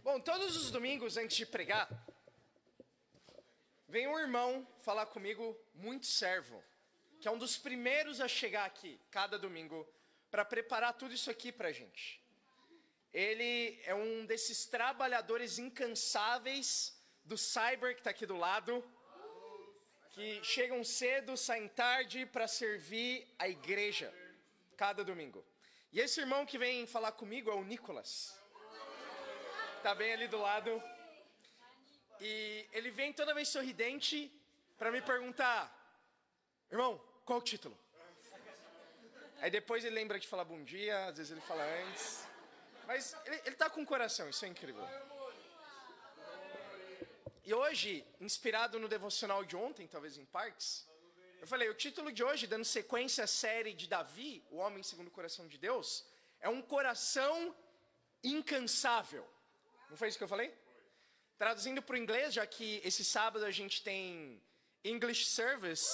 Bom, todos os domingos antes de pregar, vem um irmão falar comigo, muito servo, que é um dos primeiros a chegar aqui, cada domingo, para preparar tudo isso aqui pra gente. Ele é um desses trabalhadores incansáveis do cyber que está aqui do lado, que chegam cedo, saem tarde para servir a igreja, cada domingo. E esse irmão que vem falar comigo é o Nicolas. Tá bem ali do lado. E ele vem toda vez sorridente para me perguntar: irmão, qual o título? Aí depois ele lembra de falar bom dia, às vezes ele fala antes. Mas ele tá com o coração, isso é incrível. E hoje, inspirado no devocional de ontem, talvez em partes, eu falei, o título de hoje, dando sequência à série de Davi, o homem segundo o coração de Deus, é um coração incansável. Não foi isso que eu falei? Traduzindo para o inglês, já que esse sábado a gente tem English Service,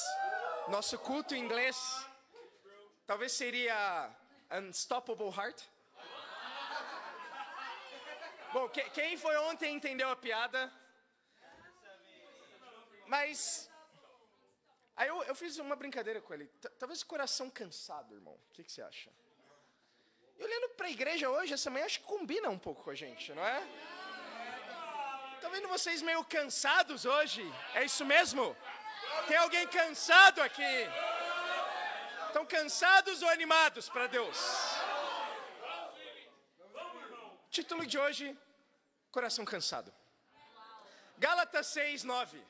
nosso culto em inglês, talvez seria Unstoppable Heart. Bom, quem foi ontem entendeu a piada. Mas aí eu fiz uma brincadeira com ele. Talvez coração cansado, irmão. O que você acha? E olhando para a igreja hoje, essa manhã, acho que combina um pouco com a gente, não é? Tô vendo vocês meio cansados hoje. É isso mesmo? Tem alguém cansado aqui? Estão cansados ou animados para Deus? Título de hoje, coração cansado. Gálatas 6:9.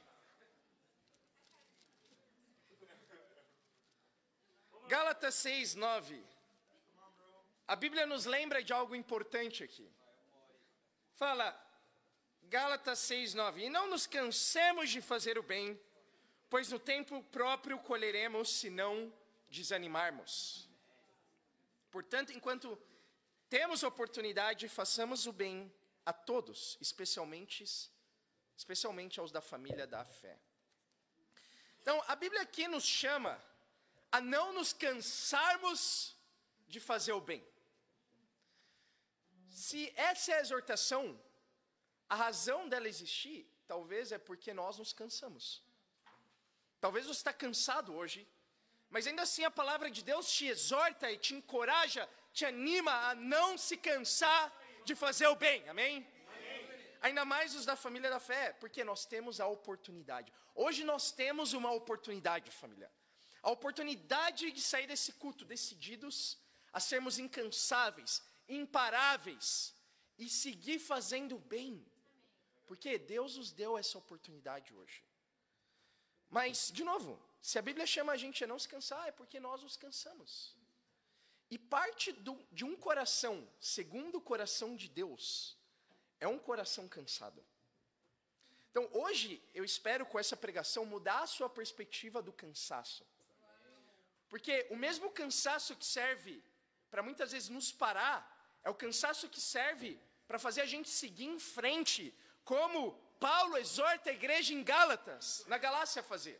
Gálatas 6:9. A Bíblia nos lembra de algo importante aqui. Fala, Gálatas 6:9. E não nos cansemos de fazer o bem, pois no tempo próprio colheremos se não desanimarmos. Portanto, enquanto temos oportunidade, façamos o bem a todos, especialmente aos da família da fé. Então, a Bíblia aqui nos chama a não nos cansarmos de fazer o bem. Se essa é a exortação, a razão dela existir, talvez é porque nós nos cansamos. Talvez você está cansado hoje, mas ainda assim a palavra de Deus te exorta e te encoraja, te anima a não se cansar de fazer o bem, amém? Ainda mais os da família da fé, porque nós temos a oportunidade. Hoje nós temos uma oportunidade, família. A oportunidade de sair desse culto decididos a sermos incansáveis, imparáveis e seguir fazendo o bem. Porque Deus nos deu essa oportunidade hoje. Mas, de novo, se a Bíblia chama a gente a não se cansar, é porque nós nos cansamos. E parte de um coração, segundo o coração de Deus, é um coração cansado. Então, hoje, eu espero com essa pregação mudar a sua perspectiva do cansaço. Porque o mesmo cansaço que serve para muitas vezes nos parar, é o cansaço que serve para fazer a gente seguir em frente, como Paulo exorta a igreja em Gálatas, na Galácia a fazer.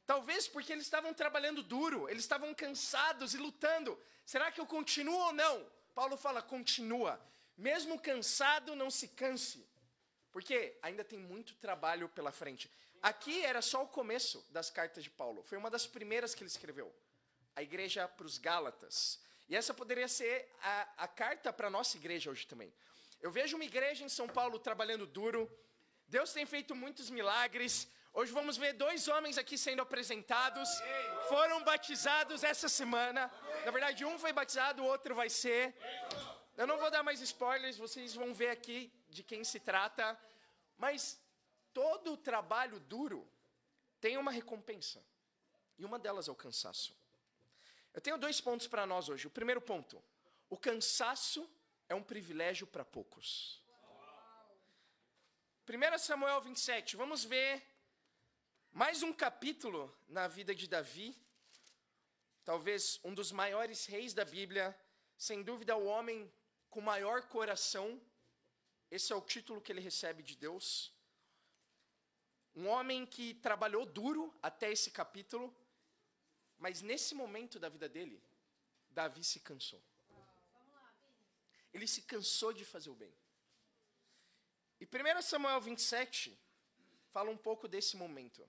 Talvez porque eles estavam trabalhando duro, eles estavam cansados e lutando. Será que eu continuo ou não? Paulo fala, continua. Mesmo cansado, não se canse. Porque ainda tem muito trabalho pela frente. Aqui era só o começo das cartas de Paulo. Foi uma das primeiras que ele escreveu. A igreja para os Gálatas. E essa poderia ser a carta para a nossa igreja hoje também. Eu vejo uma igreja em São Paulo trabalhando duro. Deus tem feito muitos milagres. Hoje vamos ver 2 homens aqui sendo apresentados. Foram batizados essa semana. Na verdade, um foi batizado, o outro vai ser. Eu não vou dar mais spoilers, vocês vão ver aqui de quem se trata. Mas todo o trabalho duro tem uma recompensa. E uma delas é o cansaço. Eu tenho 2 pontos para nós hoje. O primeiro ponto, o cansaço é um privilégio para poucos. 1 Samuel 27, vamos ver mais um capítulo na vida de Davi. Talvez um dos maiores reis da Bíblia, sem dúvida o homem com maior coração. Esse é o título que ele recebe de Deus. Um homem que trabalhou duro até esse capítulo, mas nesse momento da vida dele, Davi se cansou. Ele se cansou de fazer o bem. E 1 Samuel 27 fala um pouco desse momento.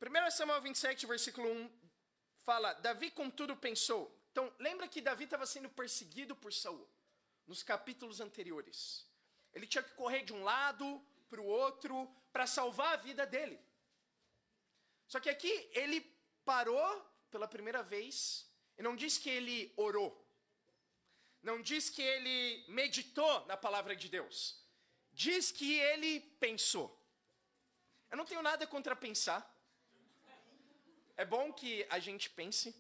1 Samuel 27, versículo 1, fala, Davi contudo pensou. Então, lembra que Davi estava sendo perseguido por Saul, nos capítulos anteriores. Ele tinha que correr de um lado para o outro, para salvar a vida dele. Só que aqui, ele parou pela primeira vez, e não diz que ele orou. Não diz que ele meditou na palavra de Deus. Diz que ele pensou. Eu não tenho nada contra pensar. É bom que a gente pense.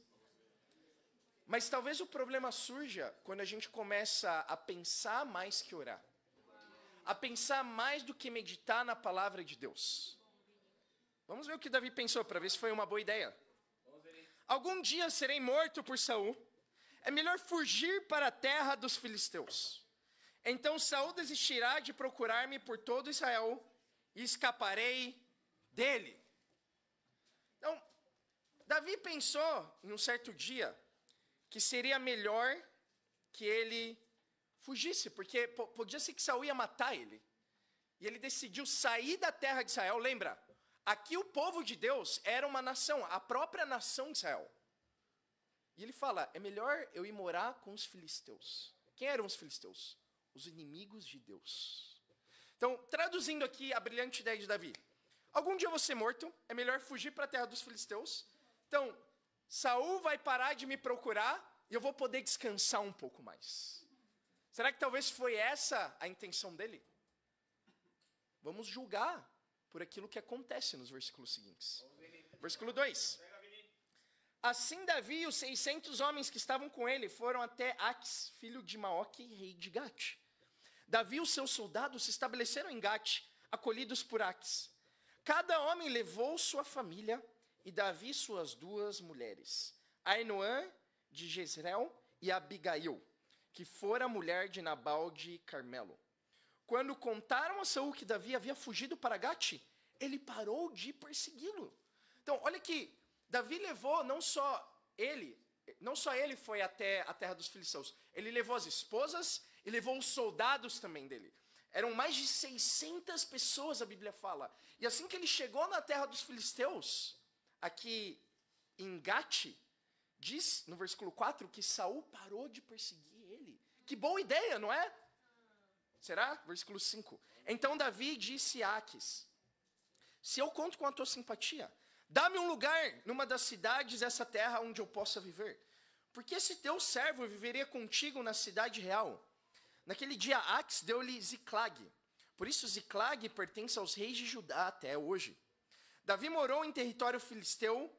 Mas talvez o problema surja quando a gente começa a pensar mais que orar. A pensar mais do que meditar na palavra de Deus. Vamos ver o que Davi pensou para ver se foi uma boa ideia. Algum dia serei morto por Saul. É melhor fugir para a terra dos filisteus. Então Saul desistirá de procurar-me por todo Israel e escaparei dele. Então, Davi pensou em um certo dia que seria melhor que ele fugisse, porque podia ser que Saul ia matar ele. E ele decidiu sair da terra de Israel. Lembra, aqui o povo de Deus era uma nação, a própria nação de Israel. E ele fala, é melhor eu ir morar com os filisteus. Quem eram os filisteus? Os inimigos de Deus. Então, traduzindo aqui a brilhante ideia de Davi. Algum dia eu vou ser morto, é melhor fugir para a terra dos filisteus. Então, Saul vai parar de me procurar e eu vou poder descansar um pouco mais. Será que talvez foi essa a intenção dele? Vamos julgar por aquilo que acontece nos versículos seguintes. Versículo 2. Assim Davi e os 600 homens que estavam com ele foram até Aques, filho de Maoque, rei de Gate. Davi e os seus soldados se estabeleceram em Gate, acolhidos por Aques. Cada homem levou sua família e Davi suas 2 mulheres, Ainoã de Jezreel e Abigail, que fora mulher de Nabal de Carmelo. Quando contaram a Saul que Davi havia fugido para Gate, ele parou de persegui-lo. Então, olha que Davi levou não só ele foi até a terra dos filisteus, ele levou as esposas e levou os soldados também dele. Eram mais de 600 pessoas, a Bíblia fala. E assim que ele chegou na terra dos filisteus, aqui em Gate, diz no versículo 4 que Saul parou de perseguir ele. Que boa ideia, não é? Será? Versículo 5. Então Davi disse a Aques, se eu conto com a tua simpatia, dá-me um lugar numa das cidades dessa terra onde eu possa viver. Porque esse teu servo viveria contigo na cidade real. Naquele dia Aques deu-lhe Ziclag. Por isso Ziclag pertence aos reis de Judá até hoje. Davi morou em território filisteu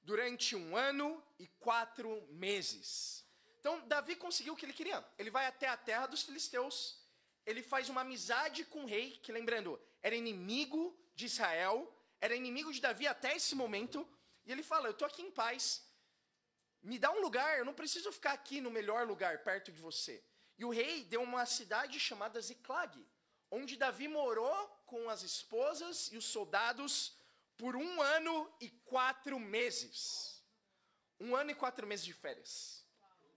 durante 1 ano e 4 meses. Então Davi conseguiu o que ele queria. Ele vai até a terra dos filisteus. Ele faz uma amizade com o rei, que lembrando, era inimigo de Israel, era inimigo de Davi até esse momento. E ele fala, eu estou aqui em paz. Me dá um lugar, eu não preciso ficar aqui no melhor lugar, perto de você. E o rei deu uma cidade chamada Ziclag, onde Davi morou com as esposas e os soldados por 1 ano e 4 meses. 1 ano e 4 meses de férias.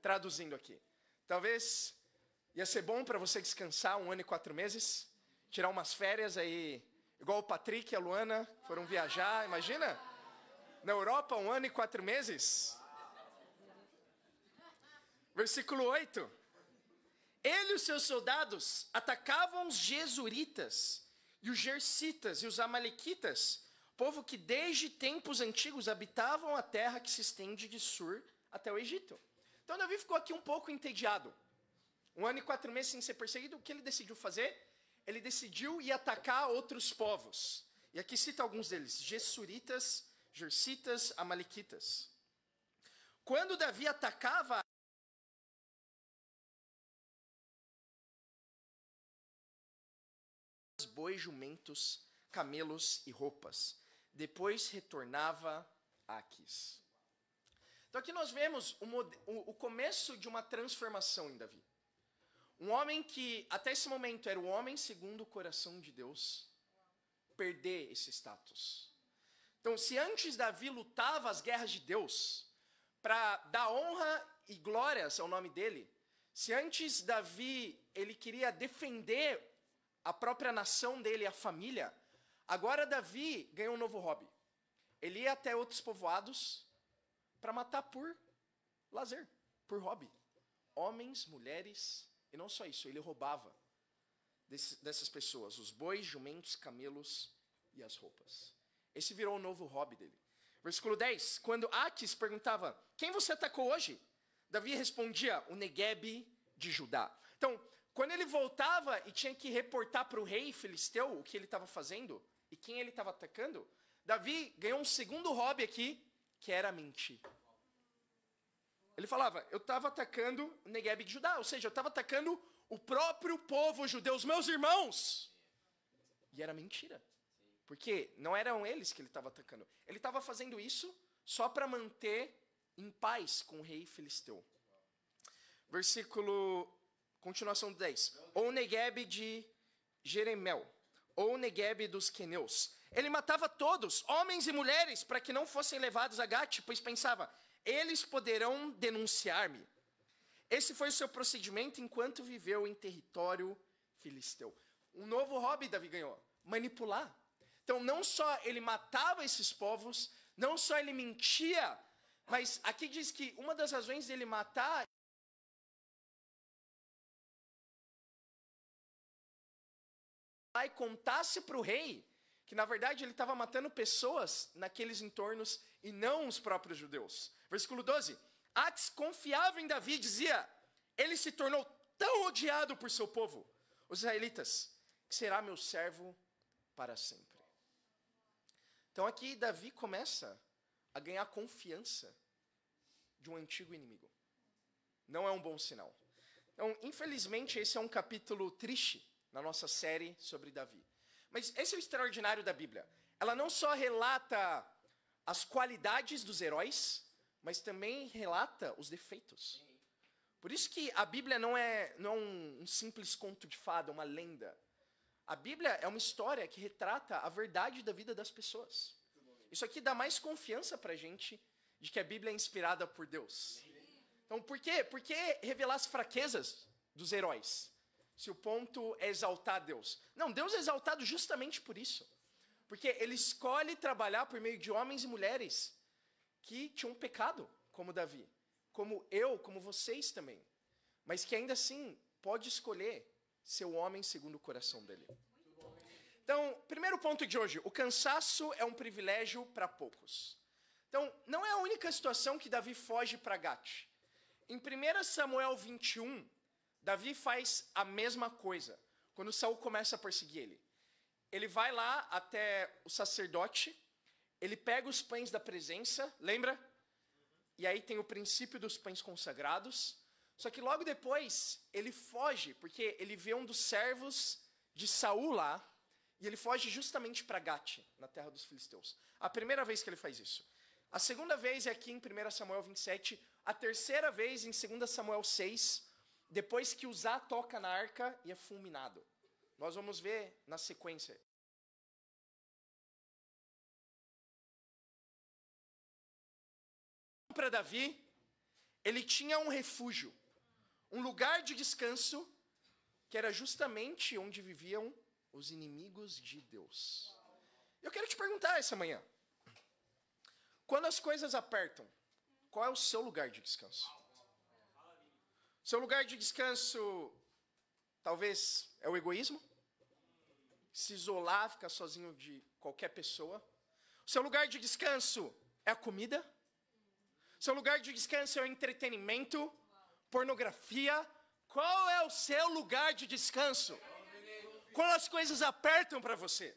Traduzindo aqui. Talvez ia ser bom para você descansar 1 ano e 4 meses. Tirar umas férias aí, igual o Patrick e a Luana foram viajar, imagina? Na Europa, 1 ano e 4 meses. Versículo 8. Ele e os seus soldados atacavam os Gesuritas, e os Gersitas, e os Amalequitas, povo que desde tempos antigos habitavam a terra que se estende de Sur até o Egito. Então Davi ficou aqui um pouco entediado. 1 ano e 4 meses sem ser perseguido, o que ele decidiu fazer? Ele decidiu ir atacar outros povos. E aqui cita alguns deles, Gesuritas, Gersitas, Amalequitas. Quando Davi atacava bois, jumentos, camelos e roupas. Depois retornava a Aquis. Então aqui nós vemos o começo de uma transformação em Davi. Um homem que até esse momento era o homem segundo o coração de Deus, perder esse status. Então se antes Davi lutava as guerras de Deus, para dar honra e glórias ao nome dele, Se antes Davi, ele queria defender a própria nação dele, a família, agora Davi ganhou um novo hobby. Ele ia até outros povoados para matar por lazer, por hobby. Homens, mulheres, e não só isso, ele roubava dessas pessoas, os bois, jumentos, camelos e as roupas. Esse virou o novo hobby dele. Versículo 10, quando Aquis perguntava, quem você atacou hoje? Davi respondia, o Neguebe de Judá. Então, quando ele voltava e tinha que reportar para o rei filisteu o que ele estava fazendo e quem ele estava atacando, Davi ganhou um segundo hobby aqui, que era mentir. Ele falava, eu estava atacando o Neguebe de Judá, ou seja, eu estava atacando o próprio povo judeu, os meus irmãos. E era mentira. Porque não eram eles que ele estava atacando. Ele estava fazendo isso só para manter em paz com o rei filisteu. Continuação do 10. Ou Neguebe de Jeremel, ou Neguebe dos queneus. Ele matava todos, homens e mulheres, para que não fossem levados a Gate, pois pensava, eles poderão denunciar-me. Esse foi o seu procedimento enquanto viveu em território filisteu. Um novo hobby Davi ganhou, manipular. Então, não só ele matava esses povos, não só ele mentia, mas aqui diz que uma das razões dele matar e contasse para o rei que, na verdade, ele estava matando pessoas naqueles entornos e não os próprios judeus. Versículo 12. Aquis confiava em Davi e dizia, ele se tornou tão odiado por seu povo, os israelitas, que será meu servo para sempre. Então aqui Davi começa a ganhar confiança de um antigo inimigo. Não é um bom sinal. Então, infelizmente, esse é um capítulo triste na nossa série sobre Davi. Mas esse é o extraordinário da Bíblia. Ela não só relata as qualidades dos heróis, mas também relata os defeitos. Por isso que a Bíblia não é um simples conto de fada, uma lenda. A Bíblia é uma história que retrata a verdade da vida das pessoas. Isso aqui dá mais confiança para a gente de que a Bíblia é inspirada por Deus. Então, por quê? Por que revelar as fraquezas dos heróis? Se o ponto é exaltar Deus. Não, Deus é exaltado justamente por isso. Porque ele escolhe trabalhar por meio de homens e mulheres que tinham pecado, como Davi. Como eu, como vocês também. Mas que ainda assim pode escolher ser o homem segundo o coração dele. Então, primeiro ponto de hoje. O cansaço é um privilégio para poucos. Então, não é a única situação que Davi foge para Gate. Em 1 Samuel 21, Davi faz a mesma coisa, quando Saul começa a perseguir ele. Ele vai lá até o sacerdote, ele pega os pães da presença, lembra? E aí tem o princípio dos pães consagrados. Só que logo depois, ele foge, porque ele vê um dos servos de Saul lá, e ele foge justamente para Gate, na terra dos filisteus. A primeira vez que ele faz isso. A segunda vez é aqui em 1 Samuel 27, a terceira vez em 2 Samuel 6, depois que Uzá toca na arca e é fulminado. Nós vamos ver na sequência. Para Davi, ele tinha um refúgio, um lugar de descanso, que era justamente onde viviam os inimigos de Deus. Eu quero te perguntar essa manhã, quando as coisas apertam, qual é o seu lugar de descanso? Seu lugar de descanso, talvez, é o egoísmo? Se isolar, ficar sozinho de qualquer pessoa? Seu lugar de descanso é a comida? Seu lugar de descanso é o entretenimento? Pornografia? Qual é o seu lugar de descanso? Quando as coisas apertam para você?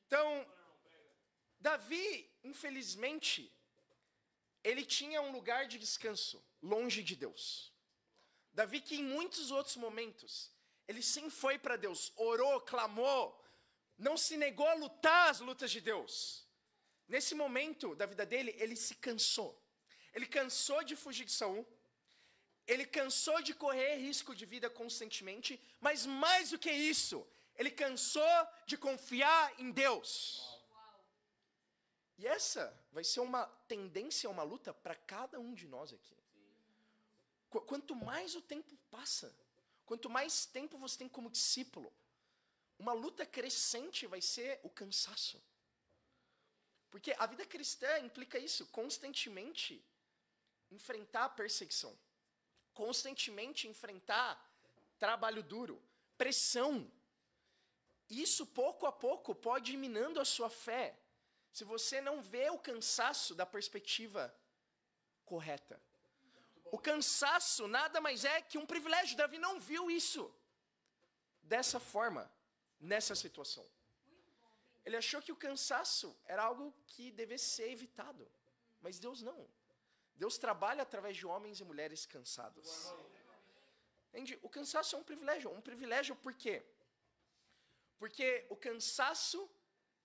Então, Davi, infelizmente, ele tinha um lugar de descanso longe de Deus. Davi, que em muitos outros momentos, ele sim foi para Deus, orou, clamou, não se negou a lutar as lutas de Deus. Nesse momento da vida dele, ele se cansou. Ele cansou de fugir de Saul. Ele cansou de correr risco de vida constantemente. Mas mais do que isso, ele cansou de confiar em Deus. E essa vai ser uma tendência, uma luta para cada um de nós aqui. Quanto mais o tempo passa, quanto mais tempo você tem como discípulo, uma luta crescente vai ser o cansaço. Porque a vida cristã implica isso, constantemente enfrentar a perseguição, constantemente enfrentar trabalho duro, pressão. Isso, pouco a pouco, pode ir minando a sua fé, se você não vê o cansaço da perspectiva correta. O cansaço nada mais é que um privilégio. Davi não viu isso dessa forma, nessa situação. Ele achou que o cansaço era algo que devesse ser evitado. Mas Deus não. Deus trabalha através de homens e mulheres cansados. Entende? O cansaço é um privilégio. Um privilégio por quê? Porque o cansaço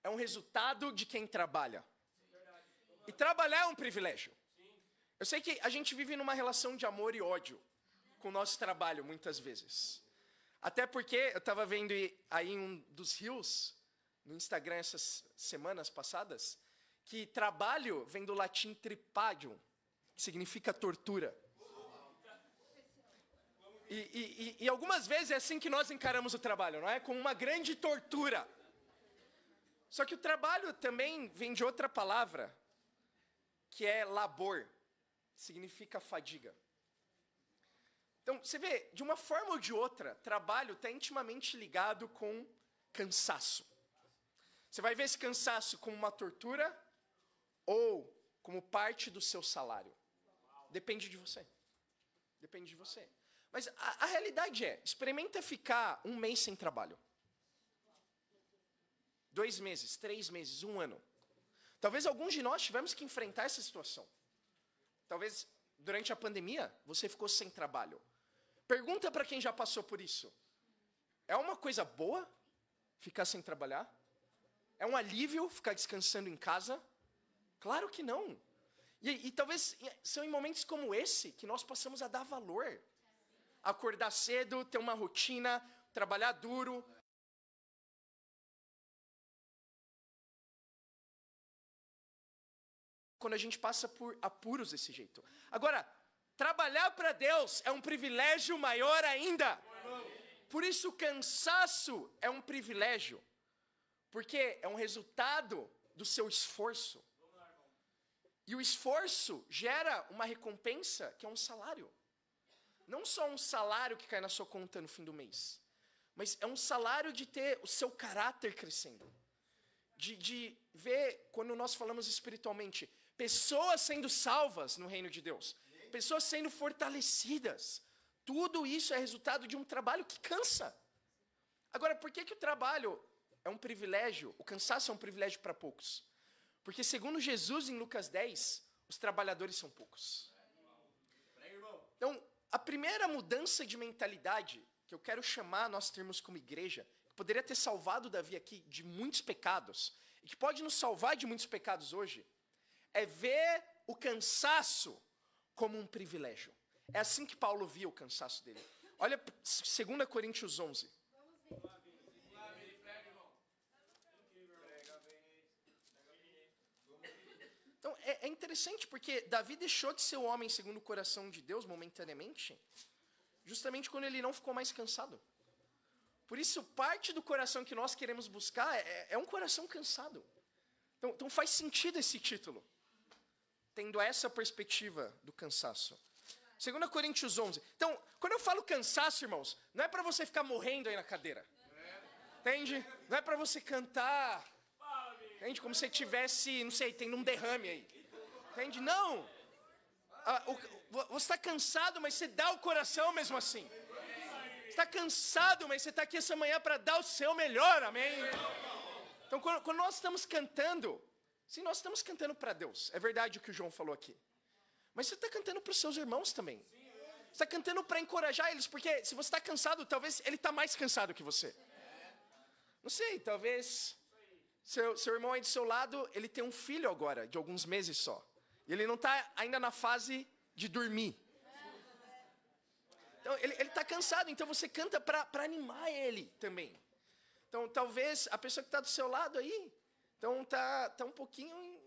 é um resultado de quem trabalha. E trabalhar é um privilégio. Eu sei que a gente vive numa relação de amor e ódio com o nosso trabalho, muitas vezes. Até porque eu estava vendo aí em um dos reels, no Instagram essas semanas passadas, que trabalho vem do latim tripadium, que significa tortura. E algumas vezes é assim que nós encaramos o trabalho, não é? Como uma grande tortura. Só que o trabalho também vem de outra palavra, que é labor. Significa fadiga. Então, você vê, de uma forma ou de outra, trabalho está intimamente ligado com cansaço. Você vai ver esse cansaço como uma tortura ou como parte do seu salário. Depende de você. Depende de você. Mas a realidade é, experimenta ficar um mês sem trabalho. 2 meses, 3 meses, 1 ano. Talvez alguns de nós tivemos que enfrentar essa situação. Talvez durante a pandemia você ficou sem trabalho. Pergunta para quem já passou por isso. É uma coisa boa ficar sem trabalhar? É um alívio ficar descansando em casa? Claro que não. E talvez são em momentos como esse que nós passamos a dar valor. Acordar cedo, ter uma rotina, trabalhar duro. Quando a gente passa por apuros desse jeito. Agora, trabalhar para Deus é um privilégio maior ainda. Por isso o cansaço é um privilégio. Porque é um resultado do seu esforço. E o esforço gera uma recompensa que é um salário. Não só um salário que cai na sua conta no fim do mês. Mas é um salário de ter o seu caráter crescendo. De ver, quando nós falamos espiritualmente, pessoas sendo salvas no reino de Deus. Pessoas sendo fortalecidas. Tudo isso é resultado de um trabalho que cansa. Agora, por que o trabalho é um privilégio? O cansaço é um privilégio para poucos. Porque segundo Jesus em Lucas 10, os trabalhadores são poucos. Então, a primeira mudança de mentalidade que eu quero chamar nós termos como igreja, que poderia ter salvado Davi aqui de muitos pecados, e que pode nos salvar de muitos pecados hoje, é ver o cansaço como um privilégio. É assim que Paulo via o cansaço dele. Olha 2 Coríntios 11. Então, é interessante porque Davi deixou de ser o homem segundo o coração de Deus momentaneamente, justamente quando ele não ficou mais cansado. Por isso, parte do coração que nós queremos buscar é um coração cansado. Então faz sentido esse título, tendo essa perspectiva do cansaço. 2 Coríntios 11. Então, quando eu falo cansaço, irmãos, não é para você ficar morrendo aí na cadeira. Entende? Não é para você cantar, entende? Como se tivesse, não sei, tendo um derrame aí. Entende? Não. Você está cansado, mas você dá o coração mesmo assim. Está cansado, mas você está aqui essa manhã para dar o seu melhor, amém? Então, quando nós estamos cantando, sim, nós estamos cantando para Deus. É verdade o que o João falou aqui. Mas você está cantando para os seus irmãos também. Você está cantando para encorajar eles, porque se você está cansado, talvez ele está mais cansado que você. Não sei, talvez seu irmão aí do seu lado, ele tem um filho agora, de alguns meses só. E ele não está ainda na fase de dormir. Então, ele está cansado, então você canta para animar ele também. Então, talvez a pessoa que está do seu lado aí, então está um pouquinho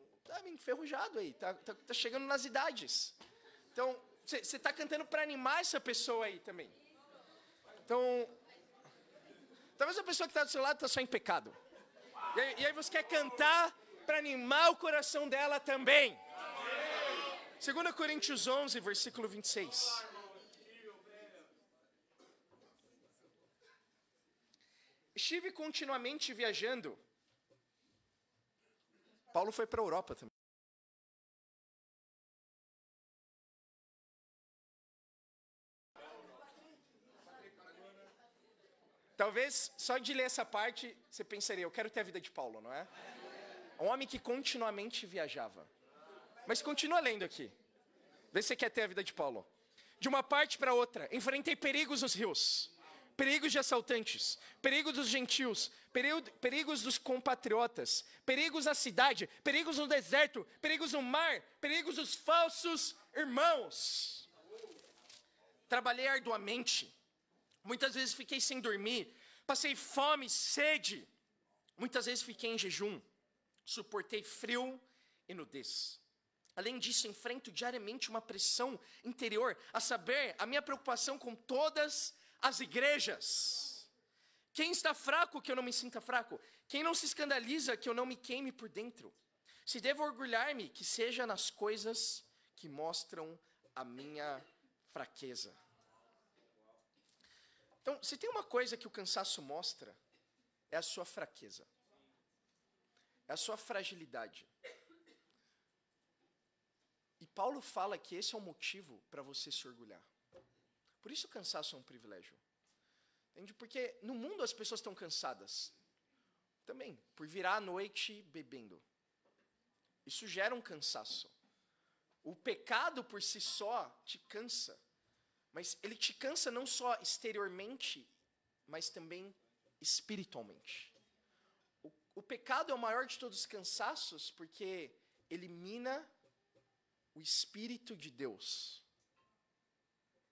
enferrujado aí, está chegando nas idades. Então, Você está cantando para animar essa pessoa aí também. Então, talvez a pessoa que está do seu lado está só em pecado. E aí você quer cantar para animar o coração dela também. 2 Coríntios 11, versículo 26. Estive continuamente viajando. Paulo foi para a Europa também. Talvez, só de ler essa parte, você pensaria, eu quero ter a vida de Paulo, não é? Um homem que continuamente viajava. Mas continua lendo aqui. Vê se você quer ter a vida de Paulo. De uma parte para outra, enfrentei perigos nos rios, perigos de assaltantes, perigos dos gentios, perigos dos compatriotas, perigos na cidade, perigos no deserto, perigos no mar, perigos dos falsos irmãos. Trabalhei arduamente. Muitas vezes fiquei sem dormir, passei fome, sede. Muitas vezes fiquei em jejum, suportei frio e nudez. Além disso, enfrento diariamente uma pressão interior, a saber, a minha preocupação com todas as igrejas. Quem está fraco, que eu não me sinta fraco? Quem não se escandaliza, que eu não me queime por dentro? Se devo orgulhar-me, que seja nas coisas que mostram a minha fraqueza. Então, se tem uma coisa que o cansaço mostra, é a sua fraqueza. É a sua fragilidade. E Paulo fala que esse é o motivo para você se orgulhar. Por isso o cansaço é um privilégio. Entende? Porque no mundo as pessoas estão cansadas. Também, por virar à noite bebendo. Isso gera um cansaço. O pecado por si só te cansa. Mas ele te cansa não só exteriormente, mas também espiritualmente. O pecado é o maior de todos os cansaços, porque ele mina o Espírito de Deus.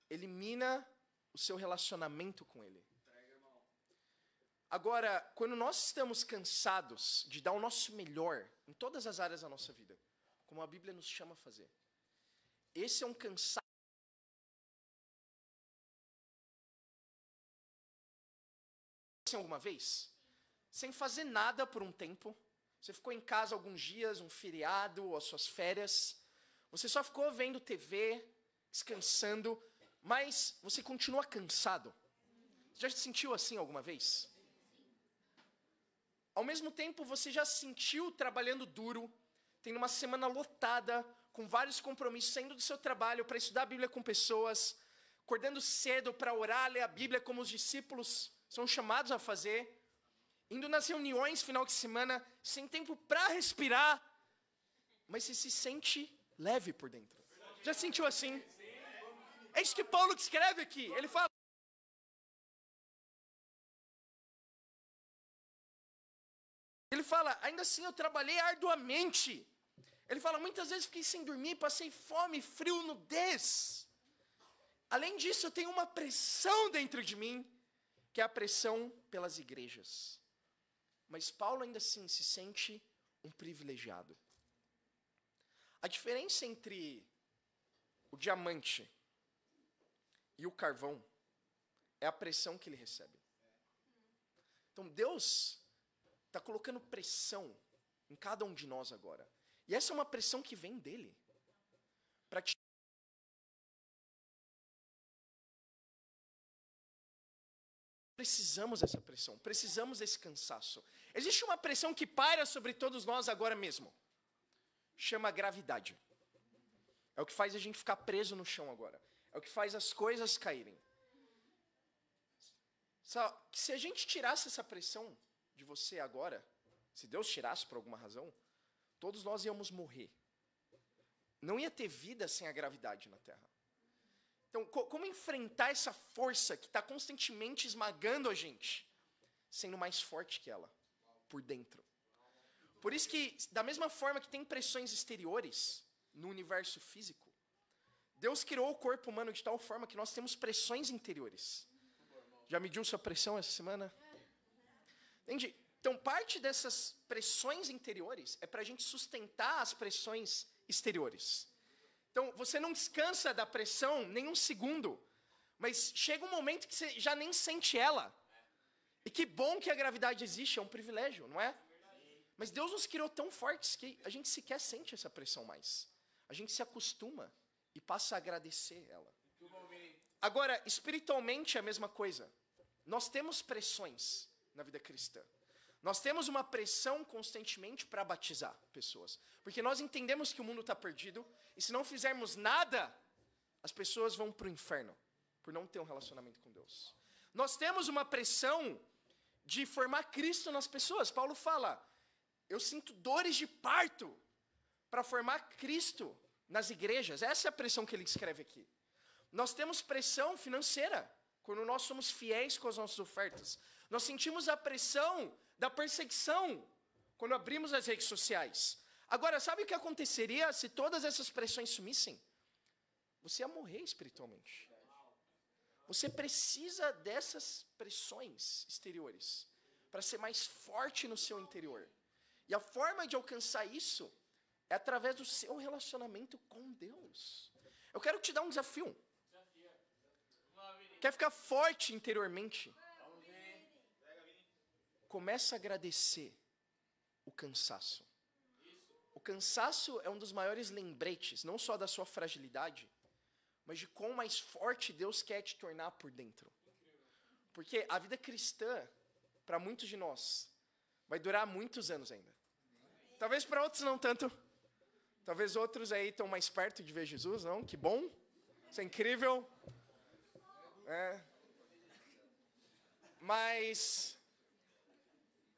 Ele mina o seu relacionamento com Ele. Agora, quando nós estamos cansados de dar o nosso melhor em todas as áreas da nossa vida, como a Bíblia nos chama a fazer, esse é um cansaço. Alguma vez? Sem fazer nada por um tempo. Você ficou em casa alguns dias, um feriado, ou as suas férias. Você só ficou vendo TV, descansando, mas você continua cansado. Você já se sentiu assim alguma vez? Ao mesmo tempo, você já se sentiu trabalhando duro, tendo uma semana lotada, com vários compromissos, saindo do seu trabalho para estudar a Bíblia com pessoas, acordando cedo para orar, ler a Bíblia como os discípulos são chamados a fazer, indo nas reuniões final de semana, sem tempo para respirar, mas você se sente leve por dentro. Já se sentiu assim? É isso que Paulo escreve aqui. Ele fala, ainda assim eu trabalhei arduamente. Ele fala, muitas vezes fiquei sem dormir, passei fome, frio, nudez. Além disso, eu tenho uma pressão dentro de mim, que é a pressão pelas igrejas. Mas Paulo ainda assim se sente um privilegiado. A diferença entre o diamante e o carvão é a pressão que ele recebe. Então Deus está colocando pressão em cada um de nós agora. E essa é uma pressão que vem dele. Para te precisamos dessa pressão, precisamos desse cansaço. Existe uma pressão que paira sobre todos nós agora mesmo. Chama gravidade. É o que faz a gente ficar preso no chão agora. É o que faz as coisas caírem. Se a gente tirasse essa pressão de você agora, se Deus tirasse por alguma razão, todos nós íamos morrer. Não ia ter vida sem a gravidade na Terra. Então, como enfrentar essa força que está constantemente esmagando a gente, sendo mais forte que ela, por dentro? Por isso que, da mesma forma que tem pressões exteriores no universo físico, Deus criou o corpo humano de tal forma que nós temos pressões interiores. Já mediu sua pressão essa semana? Entende? Então, parte dessas pressões interiores é para a gente sustentar as pressões exteriores. Então, você não descansa da pressão nem um segundo, mas chega um momento que você já nem sente ela. E que bom que a gravidade existe, é um privilégio, não é? Mas Deus nos criou tão fortes que a gente sequer sente essa pressão mais. A gente se acostuma e passa a agradecer ela. Agora, espiritualmente é a mesma coisa. Nós temos pressões na vida cristã. Nós temos uma pressão constantemente para batizar pessoas. Porque nós entendemos que o mundo está perdido. E se não fizermos nada, as pessoas vão para o inferno. Por não ter um relacionamento com Deus. Nós temos uma pressão de formar Cristo nas pessoas. Paulo fala, eu sinto dores de parto para formar Cristo nas igrejas. Essa é a pressão que ele escreve aqui. Nós temos pressão financeira, quando nós somos fiéis com as nossas ofertas. Nós sentimos a pressão da perseguição, quando abrimos as redes sociais. Agora, sabe o que aconteceria se todas essas pressões sumissem? Você ia morrer espiritualmente. Você precisa dessas pressões exteriores para ser mais forte no seu interior. E a forma de alcançar isso é através do seu relacionamento com Deus. Eu quero te dar um desafio. Quer ficar forte interiormente? Começa a agradecer o cansaço. O cansaço é um dos maiores lembretes, não só da sua fragilidade, mas de quão mais forte Deus quer te tornar por dentro. Porque a vida cristã, para muitos de nós, vai durar muitos anos ainda. Talvez para outros não tanto. Talvez outros aí estão mais perto de ver Jesus, não? Que bom. Isso é incrível. Mas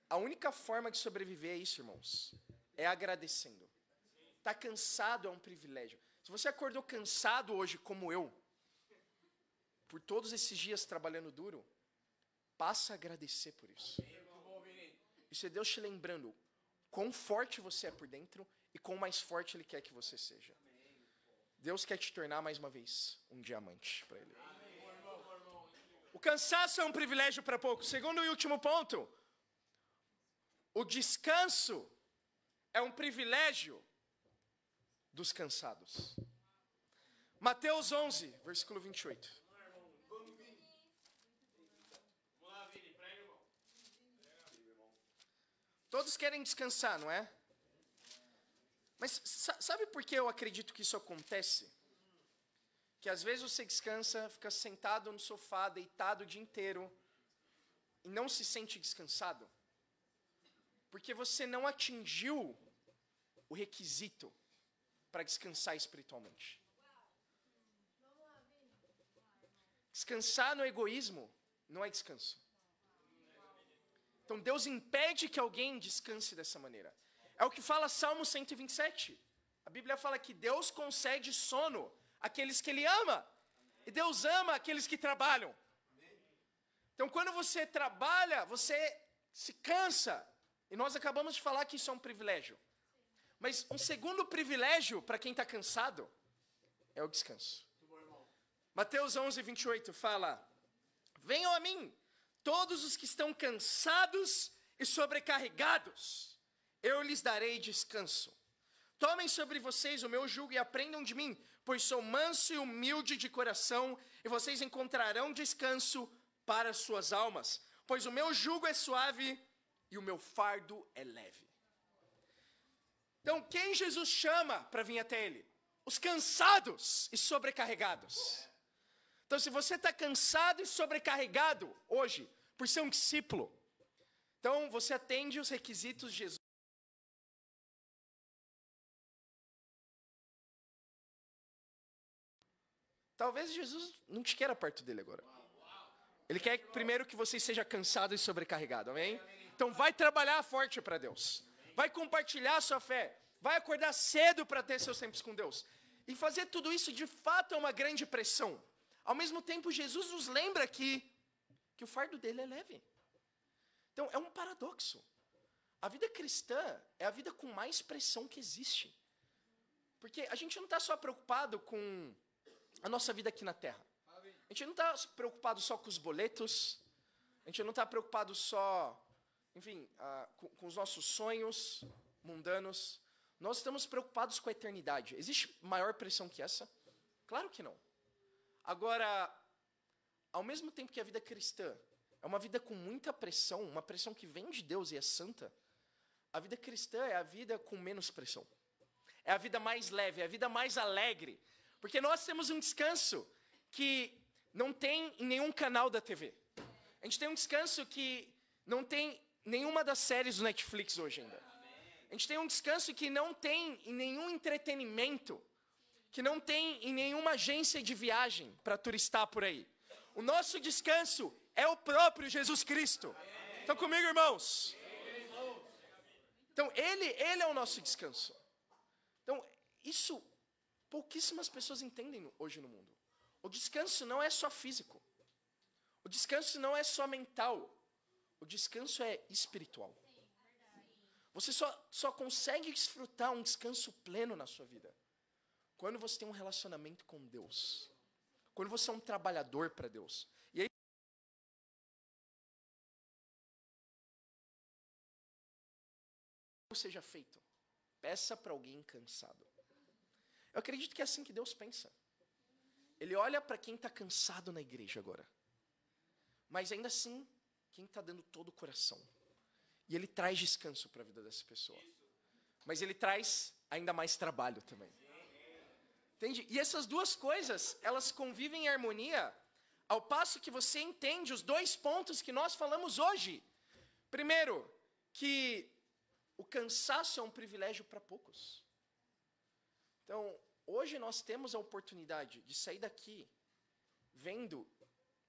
a única forma de sobreviver é isso, irmãos. É agradecendo. Tá cansado é um privilégio. Se você acordou cansado hoje, como eu, por todos esses dias trabalhando duro, passa a agradecer por isso. Isso é Deus te lembrando quão forte você é por dentro e quão mais forte Ele quer que você seja. Deus quer te tornar, mais uma vez, um diamante para Ele. O cansaço é um privilégio para poucos. Segundo e último ponto, o descanso é um privilégio dos cansados. Mateus 11, versículo 28. Todos querem descansar, não é? Mas sabe por que eu acredito que isso acontece? Que às vezes você descansa, fica sentado no sofá, deitado o dia inteiro, e não se sente descansado. Porque você não atingiu o requisito para descansar espiritualmente. Descansar no egoísmo não é descanso. Então Deus impede que alguém descanse dessa maneira. É o que fala Salmo 127. A Bíblia fala que Deus concede sono àqueles que Ele ama. E Deus ama aqueles que trabalham. Então quando você trabalha, você se cansa. E nós acabamos de falar que isso é um privilégio. Mas um segundo privilégio para quem está cansado é o descanso. Mateus 11, 28 fala: venham a mim, todos os que estão cansados e sobrecarregados, eu lhes darei descanso. Tomem sobre vocês o meu jugo e aprendam de mim, pois sou manso e humilde de coração, e vocês encontrarão descanso para as suas almas. Pois o meu jugo é suave e o meu fardo é leve. Então, quem Jesus chama para vir até Ele? Os cansados e sobrecarregados. Então, se você está cansado e sobrecarregado hoje, por ser um discípulo, então você atende os requisitos de Jesus. Talvez Jesus não te queira perto dele agora. Ele quer primeiro que você seja cansado e sobrecarregado, amém? Então vai trabalhar forte para Deus. Vai compartilhar a sua fé. Vai acordar cedo para ter seus tempos com Deus. E fazer tudo isso de fato é uma grande pressão. Ao mesmo tempo, Jesus nos lembra que o fardo dele é leve. Então é um paradoxo. A vida cristã é a vida com mais pressão que existe. Porque a gente não está só preocupado com a nossa vida aqui na terra. A gente não está preocupado só com os boletos. A gente não está preocupado só, enfim, com os nossos sonhos mundanos. nós estamos preocupados com a eternidade. Existe maior pressão que essa? Claro que não. Agora, ao mesmo tempo que a vida cristã é uma vida com muita pressão, uma pressão que vem de Deus e é santa, a vida cristã é a vida com menos pressão. É a vida mais leve, é a vida mais alegre. Porque nós temos um descanso que não tem em nenhum canal da TV. A gente tem um descanso que não tem nenhuma das séries do Netflix hoje ainda. A gente tem um descanso que não tem em nenhum entretenimento, que não tem em nenhuma agência de viagem para turistar por aí. O nosso descanso é o próprio Jesus Cristo. Estão comigo, irmãos? Então, Ele é o nosso descanso. Então, isso pouquíssimas pessoas entendem hoje no mundo. O descanso não é só físico. O descanso não é só mental. O descanso é espiritual. Você só consegue desfrutar um descanso pleno na sua vida quando você tem um relacionamento com Deus. Quando você é um trabalhador para Deus. E aí, seja feito. Peça para alguém cansado. Eu acredito que é assim que Deus pensa. Ele olha para quem está cansado na igreja agora. Mas ainda assim, quem está dando todo o coração. E Ele traz descanso para a vida dessa pessoa. Mas Ele traz ainda mais trabalho também. Entende? E essas duas coisas, elas convivem em harmonia, ao passo que você entende os dois pontos que nós falamos hoje. Primeiro, que o cansaço é um privilégio para poucos. Então, hoje nós temos a oportunidade de sair daqui vendo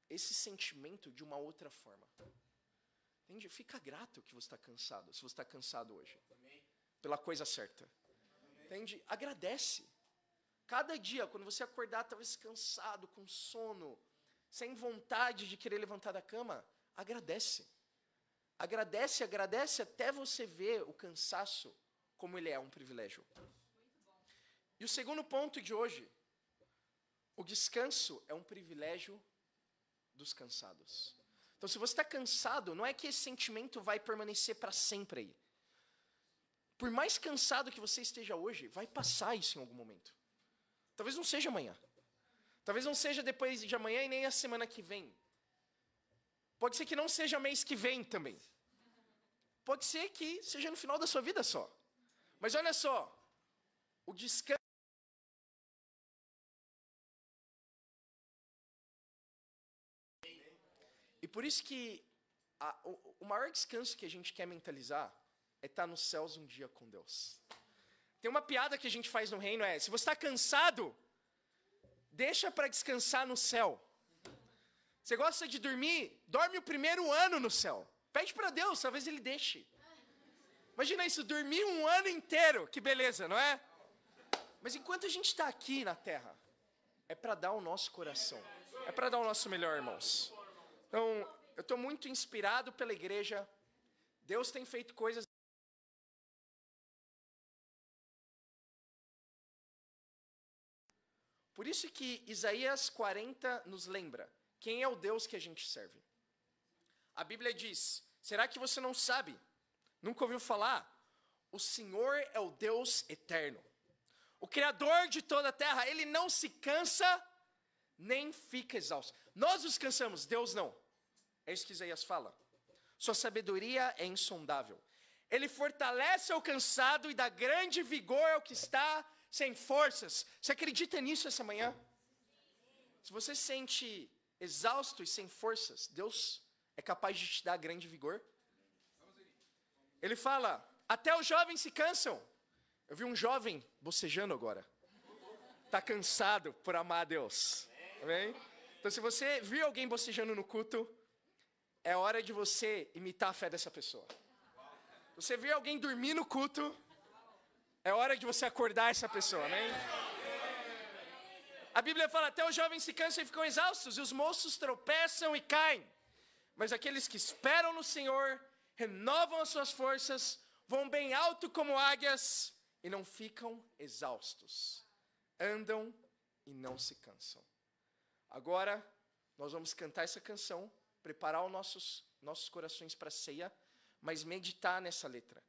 esse sentimento de uma outra forma. Entende? Fica grato que você está cansado, se você está cansado hoje. Pela coisa certa. Entende? Agradece. Cada dia, quando você acordar, talvez cansado, com sono, sem vontade de querer levantar da cama, agradece. Agradece até você ver o cansaço como ele é um privilégio. E o segundo ponto de hoje, o descanso é um privilégio dos cansados. Então, se você está cansado, não é que esse sentimento vai permanecer para sempre aí. Por mais cansado que você esteja hoje, vai passar isso em algum momento. Talvez não seja amanhã. Talvez não seja depois de amanhã e nem a semana que vem. Pode ser que não seja mês que vem também. Pode ser que seja no final da sua vida só. Mas olha só, o descanso e por isso que o maior descanso que a gente quer mentalizar é estar nos céus um dia com Deus. Tem uma piada que a gente faz no reino, se você está cansado, deixa para descansar no céu. Você gosta de dormir? Dorme o primeiro ano no céu. Pede para Deus, talvez Ele deixe. Imagina isso, dormir um ano inteiro, que beleza, não é? Mas enquanto a gente está aqui na terra, é para dar o nosso coração. É para dar o nosso melhor, irmãos. Então, eu estou muito inspirado pela igreja. Deus tem feito coisas. Por isso que Isaías 40 nos lembra quem é o Deus que a gente serve. A Bíblia diz, será que você não sabe? Nunca ouviu falar? O Senhor é o Deus eterno. O Criador de toda a terra, Ele não se cansa, nem fica exausto. Nós nos cansamos, Deus não. É isso que Isaías fala. Sua sabedoria é insondável. Ele fortalece ao cansado e dá grande vigor ao que está sem forças. Você acredita nisso essa manhã? Se você se sente exausto e sem forças, Deus é capaz de te dar grande vigor. Ele fala, até os jovens se cansam. Eu vi um jovem bocejando agora. Está cansado por amar a Deus. Amém? Então, se você viu alguém bocejando no culto, é hora de você imitar a fé dessa pessoa. Se você viu alguém dormir no culto, é hora de você acordar essa pessoa. Amém? A Bíblia fala, até os jovens se cansam e ficam exaustos, e os moços tropeçam e caem. Mas aqueles que esperam no Senhor, renovam as suas forças, vão bem alto como águias, e não ficam exaustos. Andam e não se cansam. Agora, nós vamos cantar essa canção, preparar os nossos corações para a ceia, mas meditar nessa letra,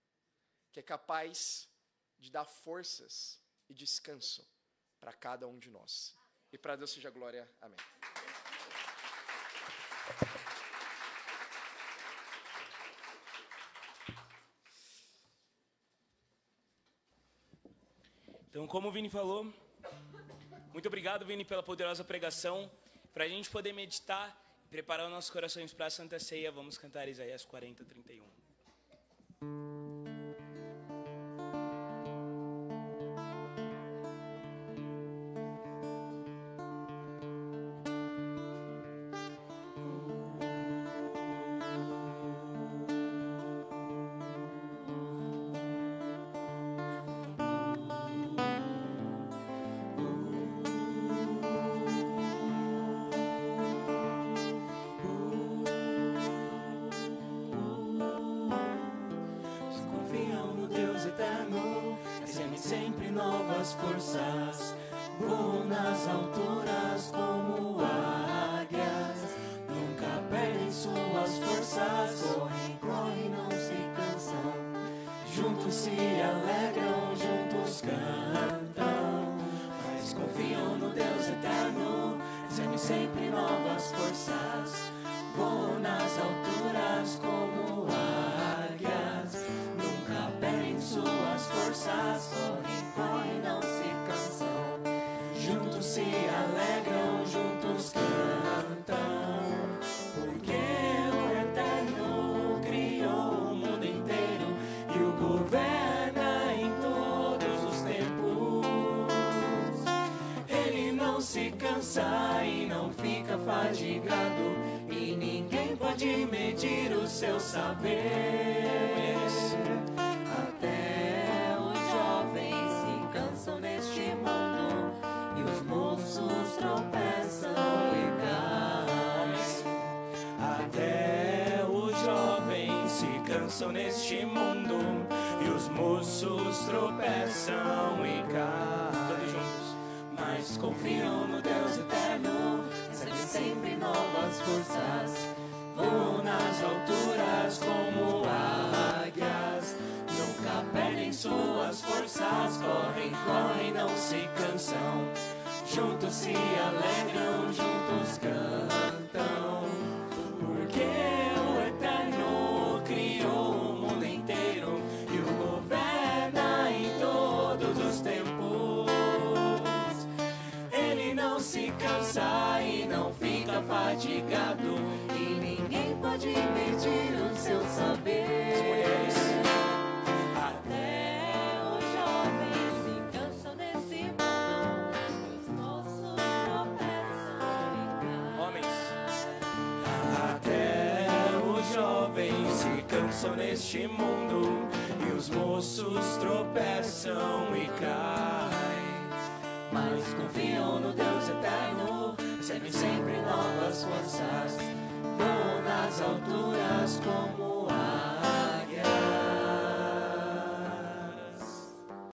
que é capaz de dar forças e descanso para cada um de nós. E para Deus seja glória. Amém. Então, como o Vini falou, muito obrigado, Vini, pela poderosa pregação. Para a gente poder meditar e preparar os nossos corações para a Santa Ceia, vamos cantar Isaías 40, 31. Sempre novas forças, voam nas alturas como águias, nunca perdem suas forças, correm, não se cansam, juntos se alegram, juntos cantam, mas confiam no Deus eterno, recebem sempre novas forças, voam nas alturas como águias, nunca perdem suas forças, correm, não se cansam, juntos se alegram, juntos cantam, porque o Eterno criou o mundo inteiro e o governa em todos os tempos. Ele não se cansa e não fica fadigado, e ninguém pode medir o seu saber. Até os jovens se cansam neste mundo e os moços tropeçam e caem. Até os jovens se cansam neste mundo e os moços tropeçam e caem. Todos juntos. Mas confiam no Deus eterno, recebem sempre novas forças, voam nas alturas como águias, nunca perdem suas forças, correm, não se cansam, juntos se alegram, juntos cantam, porque o Eterno criou o mundo inteiro e o governa em todos os tempos. Ele não se cansa e não fica fadigado, e ninguém pode medir o seu saber. Até os jovens se cansam nesse mundo, e os moços tropeçam e caem. Homens. Até os jovens se cansam neste mundo, e os moços tropeçam e caem. Mas confiam no Deus eterno, recebem sempre novas forças, voam nas alturas como